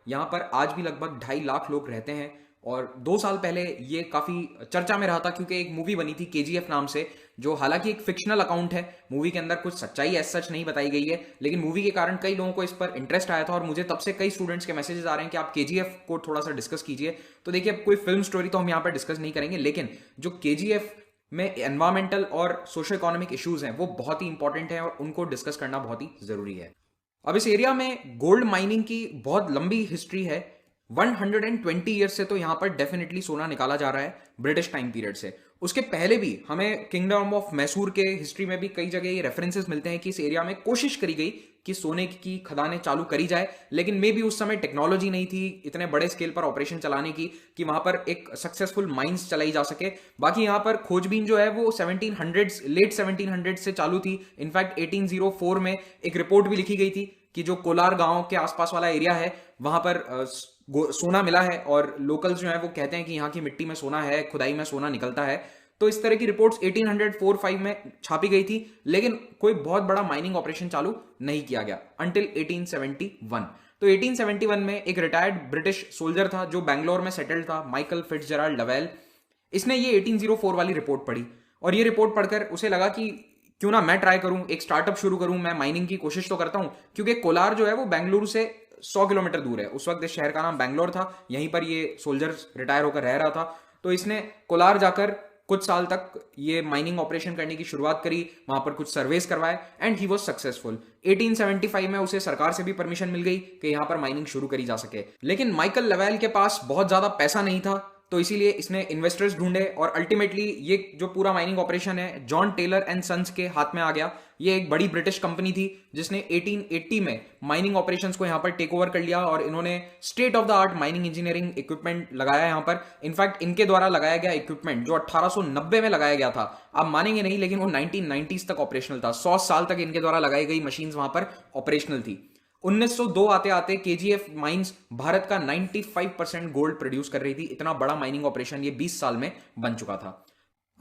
यहाँ पर आज भी लगभग 2.5 लाख लोग रहते हैं। और 2 साल पहले ये काफी चर्चा में रहा था क्योंकि एक मूवी बनी थी केजीएफ नाम से, जो हालांकि एक फिक्शनल अकाउंट है। मूवी के अंदर कुछ सच्चाई एज सच नहीं बताई गई है, लेकिन मूवी के कारण कई लोगों को इस पर इंटरेस्ट आया था और मुझे तब से कई स्टूडेंट्स के मैसेजेस आ रहे हैं कि आप केजीएफ को थोड़ा सा डिस्कस कीजिए। तो देखिए, अब कोई फिल्म स्टोरी तो हम यहाँ पर डिस्कस नहीं करेंगे, लेकिन जो केजीएफ में एनवायरमेंटल और सोशो इकोनॉमिक इश्यूज हैं वो बहुत ही इंपॉर्टेंट है और उनको डिस्कस करना बहुत ही जरूरी है। अब इस एरिया में गोल्ड माइनिंग की बहुत लंबी हिस्ट्री है। 120 ईयर्स से तो यहां पर डेफिनेटली सोना निकाला जा रहा है, ब्रिटिश टाइम पीरियड से। उसके पहले भी हमें किंगडम ऑफ मैसूर के हिस्ट्री में भी कई जगह ये रेफरेंसेस मिलते हैं कि इस एरिया में कोशिश करी गई कि सोने की खदानें चालू करी जाए, लेकिन मे भी उस समय टेक्नोलॉजी नहीं थी इतने बड़े स्केल पर ऑपरेशन चलाने की कि वहां पर एक सक्सेसफुल माइंस चलाई जा सके। बाकी यहां पर खोजबीन जो है वो 1700 लेट 1700 से चालू थी। इनफैक्ट 1804 में एक रिपोर्ट भी लिखी गई थी कि जो कोलार गांव के आसपास वाला एरिया है वहां पर सोना मिला है और लोकल्स जो है वो कहते हैं कि यहाँ की मिट्टी में सोना है, खुदाई में सोना निकलता है। तो इस तरह की रिपोर्ट्स 1804-5 में छापी गई थी, लेकिन कोई बहुत बड़ा माइनिंग ऑपरेशन चालू नहीं किया गया अंटिल 1871। तो 1871 में एक रिटायर्ड ब्रिटिश सोल्जर था जो बैंगलोर में सेटल्ड था, माइकल फिट्जजेराल्ड लवेल। इसने ये 1804 वाली रिपोर्ट पढ़ी और ये रिपोर्ट पढ़कर उसे लगा कि क्यों ना मैं ट्राई करूं, एक स्टार्टअप शुरू करूं, मैं माइनिंग की कोशिश तो करता हूं। क्योंकि कोलार जो है वो बेंगलुरु से 100 किलोमीटर दूर है। उस वक्त इस शहर का नाम बैंगलोर था, यहीं पर ये सोल्जर रिटायर होकर रह रहा था। तो इसने कोलार जाकर कुछ साल तक ये माइनिंग ऑपरेशन करने की शुरुआत करी, वहां पर कुछ सर्वेस करवाए एंड ही वाज सक्सेसफुल। 1875 में उसे सरकार से भी परमिशन मिल गई कि यहां पर माइनिंग शुरू करी जा सके। लेकिन माइकल लवेल के पास बहुत ज्यादा पैसा नहीं था, तो इसीलिए इसने इन्वेस्टर्स ढूंढे और अल्टीमेटली ये जो पूरा माइनिंग ऑपरेशन है जॉन टेलर एंड सन्स के हाथ में आ गया। ये एक बड़ी ब्रिटिश कंपनी थी जिसने 1880 में माइनिंग ऑपरेशंस को यहाँ पर टेक ओवर कर लिया और इन्होंने state of the art mining engineering equipment लगाया यहाँ पर। इनफैक्ट इनके द्वारा लगाया गया इक्विपमेंट जो 1890 में लगाया गया था, आप मानेंगे नहीं लेकिन वो 1990s तक ऑपरेशनल था। 100 साल तक इनके द्वारा लगाई गई मशीन्स वहां पर ऑपरेशनल थी। 1902 आते आते केजीएफ माइंस भारत का 95% गोल्ड प्रोड्यूस कर रही थी। इतना बड़ा माइनिंग ऑपरेशन ये 20 साल में बन चुका था।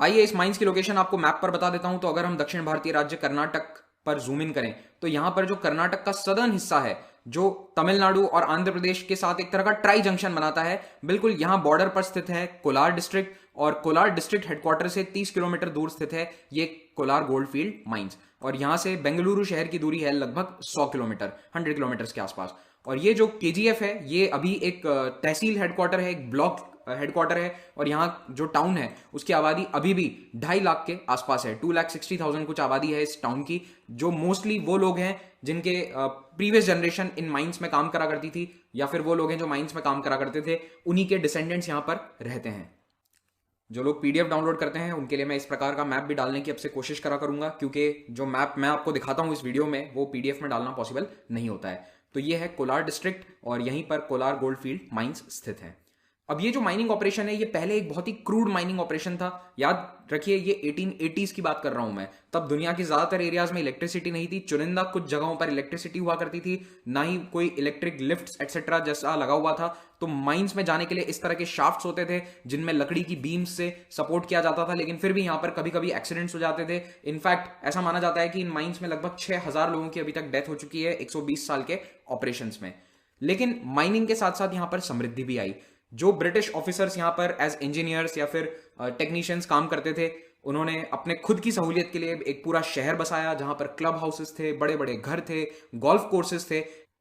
आइए इस माइंस की लोकेशन आपको मैप पर बता देता हूं। तो अगर हम दक्षिण भारतीय राज्य कर्नाटक पर जूम इन करें तो यहां पर जो कर्नाटक का सदर्न हिस्सा है जो तमिलनाडु और आंध्र प्रदेश के साथ एक तरह का ट्राई जंक्शन बनाता है, बिल्कुल यहां बॉर्डर पर स्थित है कोलार डिस्ट्रिक्ट। और कोलार डिस्ट्रिक्ट हेडक्वार्टर से 30 किलोमीटर दूर स्थित है ये कोलार गोल्ड फील्ड माइंस। और यहां से बेंगलुरु शहर की दूरी है लगभग 100 किलोमीटर, 100 किलोमीटर के आसपास। और ये जो केजीएफ है ये अभी एक तहसील हेडक्वार्टर है, एक ब्लॉक हेडक्वार्टर है। और यहाँ जो टाउन है उसकी आबादी अभी भी 2.5 लाख के आसपास है। 2,60,000 कुछ आबादी है इस टाउन की, जो मोस्टली वो लोग हैं जिनके प्रीवियस जनरेशन इन माइंस में काम करा करती थी, या फिर वो लोग हैं जो माइंस में काम करा करते थे, उन्हीं के डिसेंडेंट्स यहाँ पर रहते हैं। जो लोग पीडीएफ डाउनलोड करते हैं उनके लिए मैं इस प्रकार का मैप भी डालने की अब से कोशिश करा करूंगा, क्योंकि जो मैप मैं आपको दिखाता हूं इस वीडियो में वो पीडीएफ में डालना पॉसिबल नहीं होता है। तो ये है कोलार डिस्ट्रिक्ट और यहीं पर कोलार गोल्ड फील्ड माइंस स्थित है। अब ये जो माइनिंग ऑपरेशन है ये पहले एक बहुत ही क्रूड माइनिंग ऑपरेशन था। याद रखिए ये 1880s की बात कर रहा हूं मैं। तब दुनिया के ज्यादातर एरियाज में इलेक्ट्रिसिटी नहीं थी, चुनिंदा कुछ जगहों पर इलेक्ट्रिसिटी हुआ करती थी, ना ही कोई इलेक्ट्रिक लिफ्ट्स एक्सेट्रा जैसा लगा हुआ था। तो माइंस में जाने के लिए इस तरह के शाफ्ट्स होते थे जिनमें लकड़ी की बीम्स से सपोर्ट किया जाता था, लेकिन फिर भी यहां पर कभी कभी एक्सीडेंट्स हो जाते थे। इनफैक्ट ऐसा माना जाता है कि इन माइंस में लगभग 6000 लोगों की अभी तक डेथ हो चुकी है 120 साल के ऑपरेशन में। लेकिन माइनिंग के साथ साथ यहां पर समृद्धि भी आई। जो ब्रिटिश ऑफिसर्स यहाँ पर एज इंजीनियर्स या फिर टेक्नीशियंस काम करते थे, उन्होंने अपने खुद की सहूलियत के लिए एक पूरा शहर बसाया जहां पर क्लब हाउसेस थे, बड़े बड़े घर थे, गोल्फ कोर्सेज थे।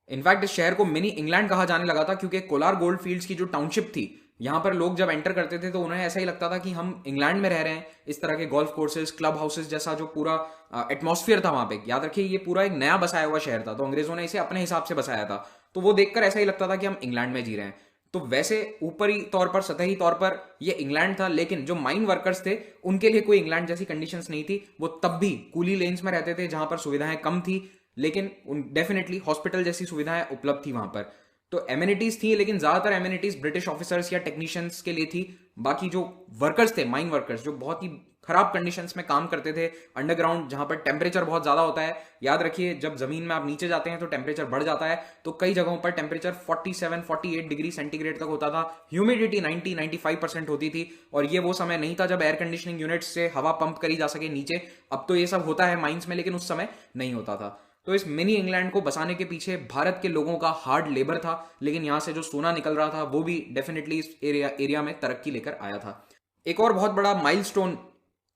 इनफैक्ट इस शहर को मिनी इंग्लैंड कहा जाने लगा था, क्योंकि कोलार गोल्ड फील्ड्स की जो टाउनशिप थी यहां पर लोग जब एंटर करते थे तो उन्हें ऐसा ही लगता था कि हम इंग्लैंड में रह रहे हैं। इस तरह के गोल्फ कोर्सेज, क्लब हाउसेज जैसा जो पूरा एटमॉस्फेयर था वहां पे। याद रखिए ये पूरा एक नया बसाया हुआ शहर था, तो अंग्रेजों ने इसे अपने हिसाब से बसाया था। तो वो देखकर ऐसा ही लगता था कि हम इंग्लैंड में जी रहे हैं। तो वैसे ऊपरी तौर पर, सतही तौर पर ये इंग्लैंड था, लेकिन जो माइन वर्कर्स थे उनके लिए कोई इंग्लैंड जैसी कंडीशंस नहीं थी। वो तब भी कूली लेन्स में रहते थे जहां पर सुविधाएं कम थी, लेकिन डेफिनेटली हॉस्पिटल जैसी सुविधाएं उपलब्ध थी वहां पर। तो एमिनिटीज थी, लेकिन ज्यादातर एमिनिटीज ब्रिटिश ऑफिसर्स या टेक्नीशियंस के लिए थी। बाकी जो वर्कर्स थे, माइन वर्कर्स, जो बहुत ही खराब कंडीशंस में काम करते थे अंडरग्राउंड, जहां पर टेम्परेचर बहुत ज्यादा होता है। याद रखिए जब जमीन में आप नीचे जाते हैं तो टेम्परेचर बढ़ जाता है, तो कई जगहों पर टेम्परेचर 47-48 डिग्री सेंटीग्रेड तक होता था। ह्यूमिडिटी 90-95% होती थी। और ये वो समय नहीं था जब एयर कंडीशनिंग यूनिट से हवा पंप करी जा सके नीचे। अब तो ये सब होता है माइंस में, लेकिन उस समय नहीं होता था। तो इस मिनी इंग्लैंड को बसाने के पीछे भारत के लोगों का हार्ड लेबर था, लेकिन यहां से जो सोना निकल रहा था वो भी डेफिनेटली इस एरिया में तरक्की लेकर आया था। एक और बहुत बड़ा माइलस्टोन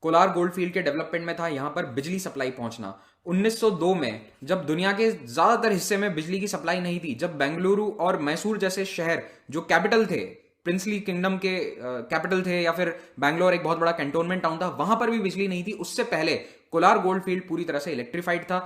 कोलार गोल्ड फील्ड के डेवलपमेंट में था यहां पर बिजली सप्लाई पहुंचना। 1902 में जब दुनिया के ज्यादातर हिस्से में बिजली की सप्लाई नहीं थी, जब बेंगलुरु और मैसूर जैसे शहर जो कैपिटल थे, प्रिंसली किंगडम के कैपिटल थे, या फिर बैंगलोर एक बहुत बड़ा कैंटोनमेंट टाउन था, वहां पर भी बिजली नहीं थी, उससे पहले कोलार गोल्ड फील्ड पूरी तरह से इलेक्ट्रीफाइड था।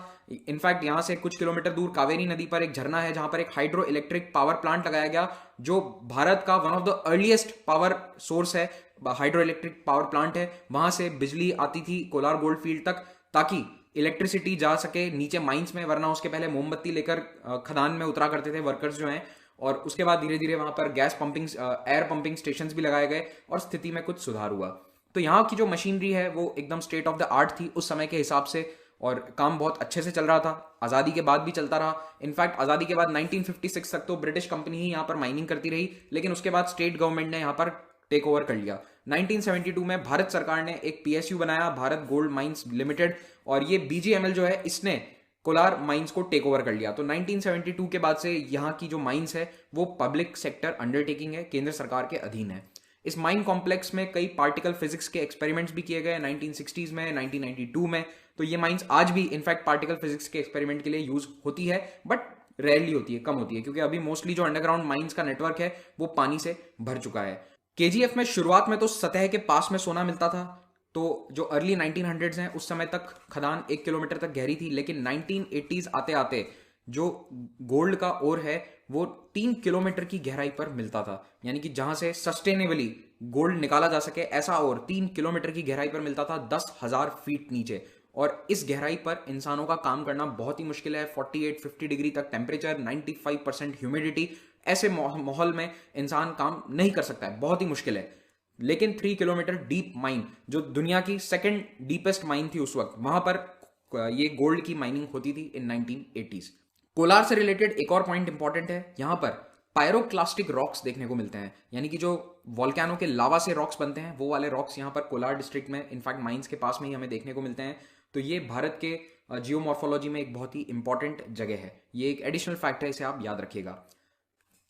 इनफैक्ट यहां से कुछ किलोमीटर दूर कावेरी नदी पर एक झरना है जहां पर एक हाइड्रो इलेक्ट्रिक पावर प्लांट लगाया गया, जो भारत का one of the earliest power source है, हाइड्रो इलेक्ट्रिक पावर प्लांट है। वहां से बिजली आती थी कोलार गोल्ड फील्ड तक ताकि इलेक्ट्रिसिटी जा सके नीचे माइंस में, वरना उसके पहले मोमबत्ती लेकर खदान में उतरा करते थे वर्कर्स जो हैं। और उसके बाद धीरे धीरे वहां पर gas pumping air pumping stations भी लगाए गए और स्थिति में कुछ सुधार हुआ। तो यहाँ की जो मशीनरी है वो एकदम स्टेट ऑफ द आर्ट थी उस समय के हिसाब से, और काम बहुत अच्छे से चल रहा था। आज़ादी के बाद भी चलता रहा। इनफैक्ट आज़ादी के बाद 1956 तक तो ब्रिटिश कंपनी ही यहाँ पर माइनिंग करती रही, लेकिन उसके बाद स्टेट गवर्नमेंट ने यहाँ पर टेक ओवर कर लिया। 1972 में भारत सरकार ने एक पीएसयू बनाया, भारत गोल्ड माइंस लिमिटेड, और ये बीजीएमएल जो है इसने कोलार माइंस को टेक ओवर कर लिया। तो 1972 के बाद से यहाँ की जो माइंस है वो पब्लिक सेक्टर अंडरटेकिंग है, केंद्र सरकार के अधीन है। इस माइन कॉम्प्लेक्स में कई पार्टिकल फिजिक्स के एक्सपेरिमेंट्स भी किए गए 1960s में, 1992 में। तो ये माइंस आज भी इनफैक्ट पार्टिकल फिजिक्स के एक्सपेरिमेंट के लिए यूज होती है, बट रेयरली होती है, कम होती है, क्योंकि अभी मोस्टली जो अंडरग्राउंड माइंस का नेटवर्क है वो पानी से भर चुका है। केजीएफ में शुरुआत में तो सतह के पास में सोना मिलता था, तो जो अर्ली 1900s हैं उस समय तक खदान 1 किलोमीटर तक गहरी थी, लेकिन 1980s आते आते जो गोल्ड का ओर है वो 3 किलोमीटर की गहराई पर मिलता था, यानी कि जहां से सस्टेनेबली गोल्ड निकाला जा सके ऐसा ओर 3 किलोमीटर की गहराई पर मिलता था, 10,000 फीट नीचे। और इस गहराई पर इंसानों का काम करना बहुत ही मुश्किल है। 48-50 डिग्री तक टेम्परेचर, 95% ह्यूमिडिटी, ऐसे माहौल में इंसान काम नहीं कर सकता है, बहुत ही मुश्किल है। लेकिन 3 किलोमीटर डीप माइन, जो दुनिया की सेकंड डीपेस्ट माइन थी उस वक्त, वहां पर ये गोल्ड की माइनिंग होती थी इन 1980s। कोलार से रिलेटेड एक और पॉइंट इंपॉर्टेंट है, यहां पर पायरोक्लास्टिक रॉक्स देखने को मिलते हैं, यानी कि जो वॉल्केनो के लावा से रॉक्स बनते हैं वो वाले रॉक्स यहाँ पर कोलार डिस्ट्रिक्ट में, इनफैक्ट माइंस के पास में ही हमें देखने को मिलते हैं। तो ये भारत के जियोमॉर्फोलॉजी में एक बहुत ही इंपॉर्टेंट जगह है, ये एक एडिशनल फैक्ट है, इसे आप याद रखिएगा।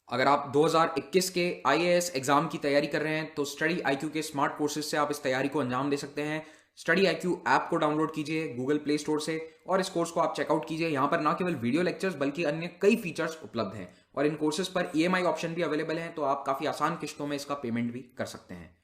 अगर आप 2021 के आईएएस एग्जाम की तैयारी कर रहे हैं तो स्टडी आईक्यू के स्मार्ट कोर्सेज से आप इस तैयारी को अंजाम दे सकते हैं। स्टडी आईक्यू ऐप को डाउनलोड कीजिए गूगल प्ले स्टोर से और इस कोर्स को आप चेकआउट कीजिए। यहाँ पर ना केवल वीडियो लेक्चर्स बल्कि अन्य कई फीचर्स उपलब्ध हैं, और इन कोर्सेज पर ईएमआई ऑप्शन भी अवेलेबल है, तो आप काफी आसान किश्तों में इसका पेमेंट भी कर सकते हैं।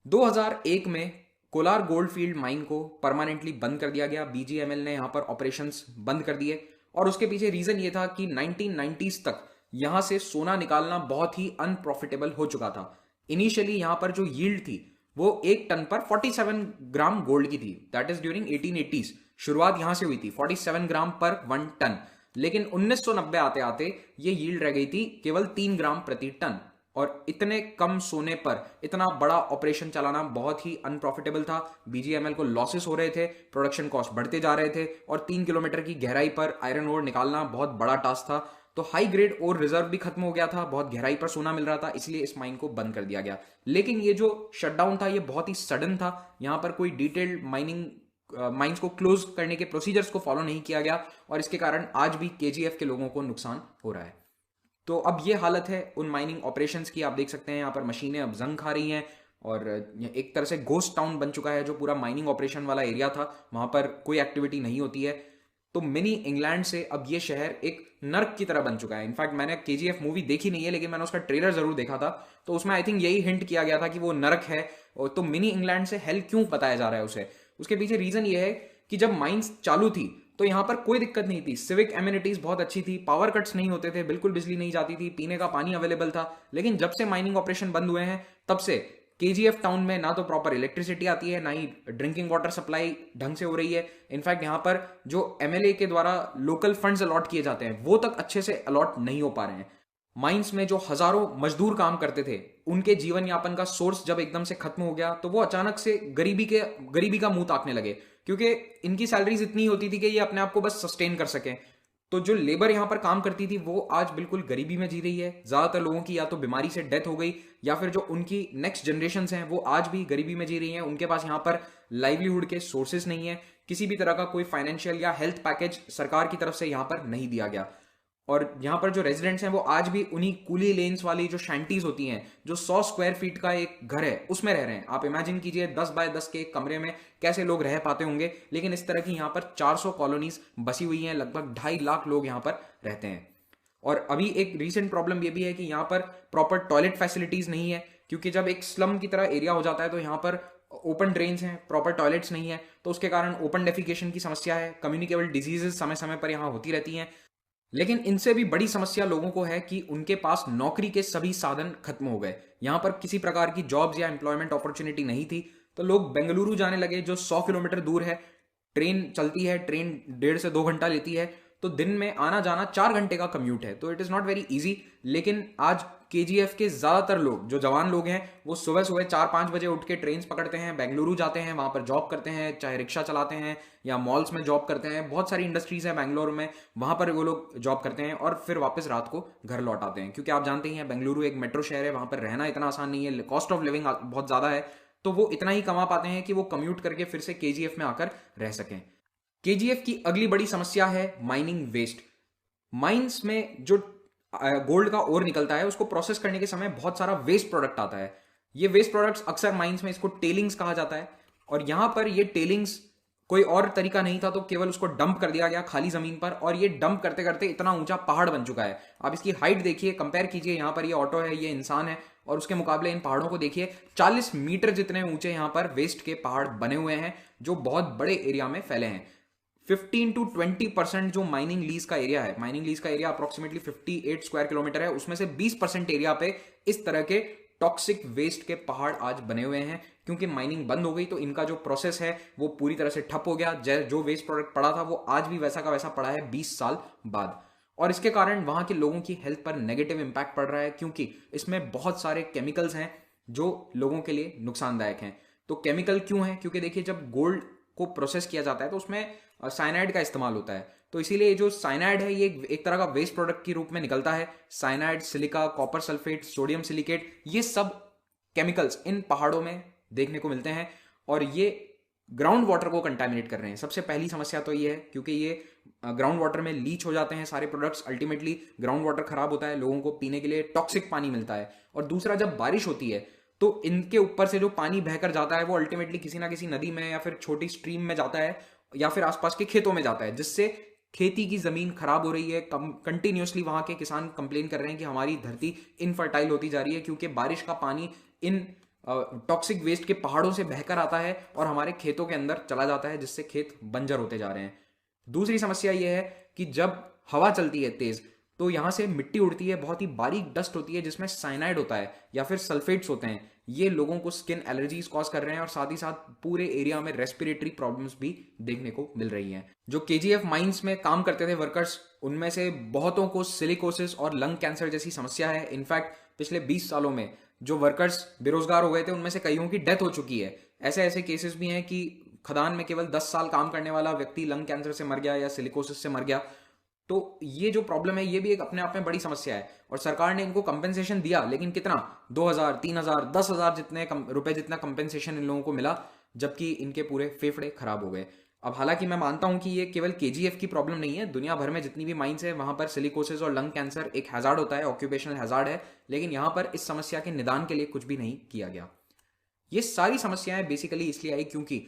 2001 में कोलार गोल्ड फील्ड माइन को परमानेंटली बंद कर दिया गया, बीजीएमएल ने यहाँ पर ऑपरेशंस बंद कर दिए, और उसके पीछे रीजन ये था कि 1990s तक यहां से सोना निकालना बहुत ही अनप्रॉफिटेबल हो चुका था। इनिशियली यहां पर जो यील्ड थी वो 1 टन पर 47 ग्राम गोल्ड की थी, दैट इज ड्यूरिंग 1880s। शुरुआत यहां से हुई थी 47 ग्राम पर 1 टन, लेकिन 1990 आते आते ये यील्ड रह गई थी केवल 3 ग्राम प्रति टन, और इतने कम सोने पर इतना बड़ा ऑपरेशन चलाना बहुत ही अनप्रॉफिटेबल था। बीजीएमएल को लॉसेस हो रहे थे, प्रोडक्शन कॉस्ट बढ़ते जा रहे थे, और 3 किलोमीटर की गहराई पर आयरन ओर निकालना बहुत बड़ा टास्क था। तो हाई ग्रेड और रिजर्व भी खत्म हो गया था, बहुत गहराई पर सोना मिल रहा था, इसलिए इस माइन को बंद कर दिया गया। लेकिन ये जो शटडाउन था ये बहुत ही सडन था, यहाँ पर कोई डिटेल्ड माइंस को क्लोज करने के प्रोसीजर्स को फॉलो नहीं किया गया, और इसके कारण आज भी केजीएफ के लोगों को नुकसान हो रहा है। तो अब ये हालत है उन माइनिंग ऑपरेशंस की, आप देख सकते हैं यहाँ पर मशीनें अब जंग खा रही हैं, और एक तरह से गोस्ट टाउन बन चुका है जो पूरा माइनिंग ऑपरेशन वाला एरिया था, वहां पर कोई एक्टिविटी नहीं होती है। तो मिनी इंग्लैंड से अब ये शहर एक नर्क की तरह बन चुका है। इनफैक्ट मैंने केजीएफ मूवी देखी नहीं है, लेकिन मैंने उसका ट्रेलर जरूर देखा था, तो उसमें आई थिंक यही हिंट किया गया था कि वो नर्क है। तो मिनी इंग्लैंड से हेल क्यों बताया जा रहा है उसे, उसके पीछे रीजन ये है कि जब माइंस चालू थी तो यहाँ पर कोई दिक्कत नहीं थी, सिविक एमिनिटीज बहुत अच्छी थी, पावर कट्स नहीं होते थे, बिल्कुल बिजली नहीं जाती थी, पीने का पानी अवेलेबल था। लेकिन जब से माइनिंग ऑपरेशन बंद हुए हैं तब से केजीएफ टाउन में ना तो प्रॉपर इलेक्ट्रिसिटी आती है, ना ही ड्रिंकिंग वाटर सप्लाई ढंग से हो रही है। इनफैक्ट यहाँ पर जो एमएलए के द्वारा लोकल फंड्स अलॉट किए जाते हैं वो तक अच्छे से अलॉट नहीं हो पा रहे हैं। माइंस में जो हजारों मजदूर काम करते थे उनके जीवन यापन का सोर्स जब एकदम से खत्म हो गया तो वो अचानक से गरीबी का मुंह ताकने लगे, क्योंकि इनकी सैलरीज इतनी होती थी कि ये अपने आप को बस सस्टेन कर सकें। तो जो लेबर यहाँ पर काम करती थी वो आज बिल्कुल गरीबी में जी रही है। ज्यादातर लोगों की या तो बीमारी से डेथ हो गई, या फिर जो उनकी नेक्स्ट जनरेशन हैं वो आज भी गरीबी में जी रही हैं। उनके पास यहाँ पर लाइवलीहुड के सोर्सेज नहीं है, किसी भी तरह का कोई फाइनेंशियल या हेल्थ पैकेज सरकार की तरफ से यहाँ पर नहीं दिया गया। और यहाँ पर जो रेजिडेंट्स हैं वो आज भी उन्हीं कूली लेन्स वाली जो शैंटीज होती हैं, जो 100 स्क्वायर फीट का एक घर है उसमें रह रहे हैं। आप इमेजिन कीजिए 10 बाय 10 के एक कमरे में कैसे लोग रह पाते होंगे। लेकिन इस तरह की यहाँ पर 400 कॉलोनीज बसी हुई हैं, लगभग 2.5 लाख लोग यहाँ पर रहते हैं। और अभी एक रीसेंट प्रॉब्लम ये भी है कि यहाँ पर प्रॉपर टॉयलेट फैसिलिटीज नहीं है, क्योंकि जब एक स्लम की तरह एरिया हो जाता है तो यहाँ पर ओपन ड्रेन्स हैं, प्रॉपर टॉयलेट्स नहीं है, तो उसके कारण ओपन डेफिकेशन की समस्या है, कम्युनिकेबल डिजीजेस समय समय पर यहाँ होती रहती हैं। लेकिन इनसे भी बड़ी समस्या लोगों को है कि उनके पास नौकरी के सभी साधन खत्म हो गए। यहाँ पर किसी प्रकार की जॉब्स या एम्प्लॉयमेंट अपॉर्चुनिटी नहीं थी, तो लोग बेंगलुरु जाने लगे, जो 100 किलोमीटर दूर है। ट्रेन चलती है, ट्रेन 1.5 से 2 घंटा लेती है, तो दिन में आना जाना 4 घंटे का कम्यूट है, तो it is not very easy. लेकिन आज केजीएफ के ज़्यादातर लोग, जो जवान लोग हैं, वो सुबह सुबह 4-5 बजे उठ के ट्रेन पकड़ते हैं, बेंगलुरु जाते हैं, वहाँ पर जॉब करते हैं, चाहे रिक्शा चलाते हैं या मॉल्स में जॉब करते हैं। बहुत सारी इंडस्ट्रीज हैं बेंगलुरु में, वहाँ पर वो लोग जॉब करते हैं और फिर वापस रात को घर लौट आते हैं। क्योंकि आप जानते ही हैं बेंगलुरु एक मेट्रो शहर है, वहाँ पर रहना इतना आसान नहीं है, कॉस्ट ऑफ लिविंग बहुत ज़्यादा है, तो वो इतना ही कमा पाते हैं कि वो कम्यूट करके फिर से केजीएफ में आकर रह सकें। केजीएफ की अगली बड़ी समस्या है माइनिंग वेस्ट। माइंस में जो गोल्ड का ओर निकलता है, उसको प्रोसेस करने के समय बहुत सारा वेस्ट प्रोडक्ट आता है। ये वेस्ट प्रोडक्ट्स अक्सर माइंस में इसको टेलिंग्स कहा जाता है, और यहां पर ये टेलिंग्स कोई और तरीका नहीं था, तो केवल उसको डंप कर दिया गया खाली जमीन पर, और ये डंप करते करते इतना ऊंचा पहाड़ बन चुका है। आप इसकी हाइट देखिए, कंपेयर कीजिए, यहाँ पर ये ऑटो है, ये इंसान है, और उसके मुकाबले इन पहाड़ों को देखिए। 40 मीटर जितने ऊंचे यहाँ पर वेस्ट के पहाड़ बने हुए हैं, जो बहुत बड़े एरिया में फैले हैं। 15 to 20% जो माइनिंग लीज का एरिया है, माइनिंग लीज का एरिया अप्रोक्सीमेटली 58 स्क्वायर किलोमीटर है, उसमें से 20% एरिया पे इस तरह के टॉक्सिक वेस्ट के पहाड़ आज बने हुए हैं। क्योंकि माइनिंग बंद हो गई तो इनका जो प्रोसेस है वो पूरी तरह से ठप हो गया। जो वेस्ट प्रोडक्ट पड़ा था वो आज भी वैसा का वैसा पड़ा है 20 साल बाद, और इसके कारण वहां के लोगों की हेल्थ पर नेगेटिव इंपैक्ट पड़ रहा है, क्योंकि इसमें बहुत सारे केमिकल्स हैं जो लोगों के लिए नुकसानदायक हैं। तो केमिकल क्यों है? क्योंकि देखिए, जब गोल्ड को प्रोसेस किया जाता है तो उसमें साइनाइड का इस्तेमाल होता है, तो इसीलिए जो साइनाइड है ये एक तरह का वेस्ट प्रोडक्ट के रूप में निकलता है। Cyanide, silica, copper sulphate, sodium silicate, ये सब केमिकल्स इन पहाड़ों में देखने को मिलते हैं, और ये ग्राउंड वाटर को कंटामिनेट कर रहे हैं। सबसे पहली समस्या तो ये है, क्योंकि ये ग्राउंड वाटर में लीच हो जाते हैं सारे प्रोडक्ट्स, अल्टीमेटली ग्राउंड वाटर खराब होता है, लोगों को पीने के लिए टॉक्सिक पानी मिलता है। और दूसरा, जब बारिश होती है तो इनके ऊपर से जो पानी बहकर जाता है वो अल्टीमेटली किसी ना किसी नदी में या फिर छोटी स्ट्रीम में जाता है, या फिर आसपास के खेतों में जाता है, जिससे खेती की जमीन खराब हो रही है। कंटिन्यूसली वहां के किसान कंप्लेन कर रहे हैं कि हमारी धरती इनफर्टाइल होती जा रही है, क्योंकि बारिश का पानी इन टॉक्सिक वेस्ट के पहाड़ों से बहकर आता है और हमारे खेतों के अंदर चला जाता है, जिससे खेत बंजर होते जा रहे हैं। दूसरी समस्या यह है कि जब हवा चलती है तेज, तो यहां से मिट्टी उड़ती है, बहुत ही बारीक डस्ट होती है जिसमें साइनाइड होता है या फिर सल्फेट्स होते हैं। ये लोगों को स्किन एलर्जीज कॉज कर रहे हैं, और साथ ही साथ पूरे एरिया में रेस्पिरेटरी प्रॉब्लम्स भी देखने को मिल रही हैं। जो केजीएफ माइंस में काम करते थे वर्कर्स, उनमें से बहुतों को सिलिकोसिस और लंग कैंसर जैसी समस्या है। इनफैक्ट पिछले 20 सालों में जो वर्कर्स बेरोजगार हो गए थे, उनमें से कईयों की डेथ हो चुकी है। ऐसे ऐसे केसेस भी हैं कि खदान में केवल 10 साल काम करने वाला व्यक्ति लंग कैंसर से मर गया या सिलिकोसिस से मर गया। तो ये जो प्रॉब्लम है ये भी एक अपने आप में बड़ी समस्या है, और सरकार ने इनको कंपेंसेशन दिया, लेकिन कितना? 2,000, 3,000, 10,000 जितने रुपए जितना कंपेंसेशन इन लोगों को मिला, जबकि इनके पूरे फेफड़े खराब हो गए। अब हालांकि मैं मानता हूं कि ये केवल केजीएफ की प्रॉब्लम नहीं है, दुनिया भर में जितनी भी माइंस है वहां पर सिलिकोसिस और लंग कैंसर एक हैजार्ड होता है, ऑक्यूपेशनल हैजार्ड है, लेकिन यहां पर इस समस्या के निदान के लिए कुछ भी नहीं किया गया। ये सारी समस्याएं बेसिकली इसलिए आई क्योंकि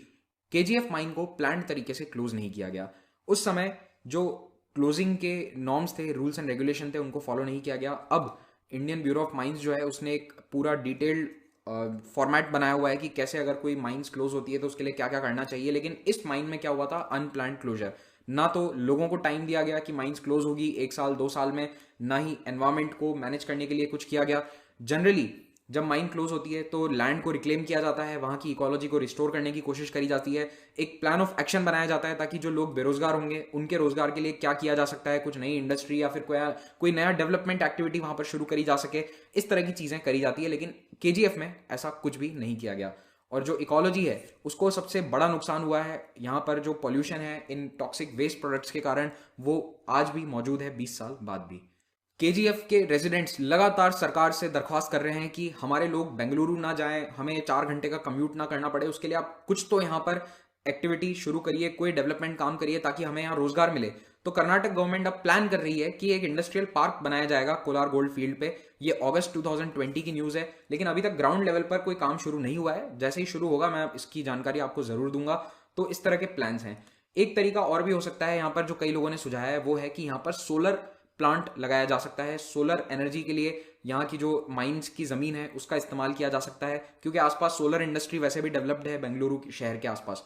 केजीएफ माइन को प्लान्ड तरीके से क्लोज नहीं किया गया। उस समय जो क्लोजिंग के नॉर्म्स थे, रूल्स एंड रेगुलेशन थे, उनको फॉलो नहीं किया गया। अब इंडियन ब्यूरो ऑफ माइंस जो है उसने एक पूरा डिटेल्ड फॉर्मेट बनाया हुआ है कि कैसे अगर कोई माइंस क्लोज होती है तो उसके लिए क्या क्या करना चाहिए। लेकिन इस माइन में क्या हुआ था? Unplanned closure. ना तो लोगों को टाइम दिया गया कि माइंस क्लोज होगी 1 साल 2 साल में, ना ही एनवायरमेंट को मैनेज करने के लिए कुछ किया गया। जनरली जब माइन क्लोज होती है तो लैंड को रिक्लेम किया जाता है, वहां की इकोलॉजी को रिस्टोर करने की कोशिश करी जाती है, एक प्लान ऑफ एक्शन बनाया जाता है ताकि जो लोग बेरोजगार होंगे उनके रोजगार के लिए क्या किया जा सकता है, कुछ नई इंडस्ट्री या फिर कोई नया डेवलपमेंट एक्टिविटी वहां पर शुरू करी जा सके, इस तरह की चीजें करी जाती है। लेकिन केजीएफ में ऐसा कुछ भी नहीं किया गया, और जो इकोलॉजी है उसको सबसे बड़ा नुकसान हुआ है। यहाँ पर जो पॉल्यूशन है इन टॉक्सिक वेस्ट प्रोडक्ट्स के कारण, वो आज भी मौजूद है 20 साल बाद भी। केजीएफ के रेजिडेंट्स लगातार सरकार से दरख्वास्त कर रहे हैं कि हमारे लोग बेंगलुरु ना जाएं, हमें 4 घंटे का कम्यूट ना करना पड़े, उसके लिए आप कुछ तो यहाँ पर एक्टिविटी शुरू करिए, कोई डेवलपमेंट काम करिए ताकि हमें यहाँ रोजगार मिले। तो कर्नाटक गवर्नमेंट अब प्लान कर रही है कि एक इंडस्ट्रियल पार्क बनाया जाएगा कोलार गोल्ड फील्ड पे। ये अगस्त 2020 की न्यूज़ है, लेकिन अभी तक ग्राउंड लेवल पर कोई काम शुरू नहीं हुआ है। जैसे ही शुरू होगा मैं इसकी जानकारी आपको जरूर दूंगा। तो इस तरह के प्लान्स हैं। एक तरीका और भी हो सकता है यहाँ पर, जो कई लोगों ने सुझाया है, वो है कि यहाँ पर सोलर प्लांट लगाया जा सकता है। सोलर एनर्जी के लिए यहाँ की जो माइंस की ज़मीन है उसका इस्तेमाल किया जा सकता है, क्योंकि आसपास सोलर इंडस्ट्री वैसे भी डेवलप्ड है बेंगलुरु शहर के आसपास।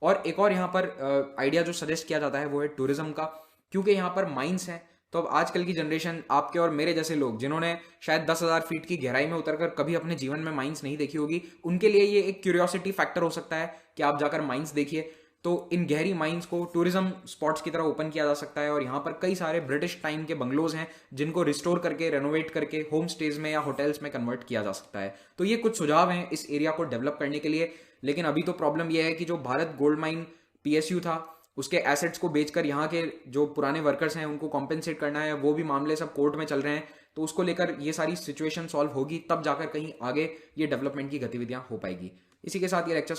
और एक और यहाँ पर आइडिया जो सजेस्ट किया जाता है वो है टूरिज्म का, क्योंकि यहाँ पर माइंस हैं। तो अब आजकल की जनरेशन, आपके और मेरे जैसे लोग जिन्होंने शायद 10,000 फीट की गहराई में उतरकर कभी अपने जीवन में माइंस नहीं देखी होगी, उनके लिए ये एक क्यूरियोसिटी फैक्टर हो सकता है कि आप जाकर माइंस देखिए। तो इन गहरी माइंस को टूरिज्म स्पॉट्स की तरह ओपन किया जा सकता है, और यहाँ पर कई सारे ब्रिटिश टाइम के बंगलोज हैं जिनको रिस्टोर करके, रेनोवेट करके होम स्टेज में या होटल्स में कन्वर्ट किया जा सकता है। तो ये कुछ सुझाव हैं इस एरिया को डेवलप करने के लिए। लेकिन अभी तो प्रॉब्लम यह है कि जो भारत गोल्ड माइन PSU था, उसके एसेट्स को बेचकर यहाँ के जो पुराने वर्कर्स हैं उनको कॉम्पेंसेट करना है, वो भी मामले सब कोर्ट में चल रहे हैं। तो उसको लेकर ये सारी सिचुएशन सॉल्व होगी, तब जाकर कहीं आगे ये डेवलपमेंट की गतिविधियां हो पाएगी। इसी के साथ ये लेक्चर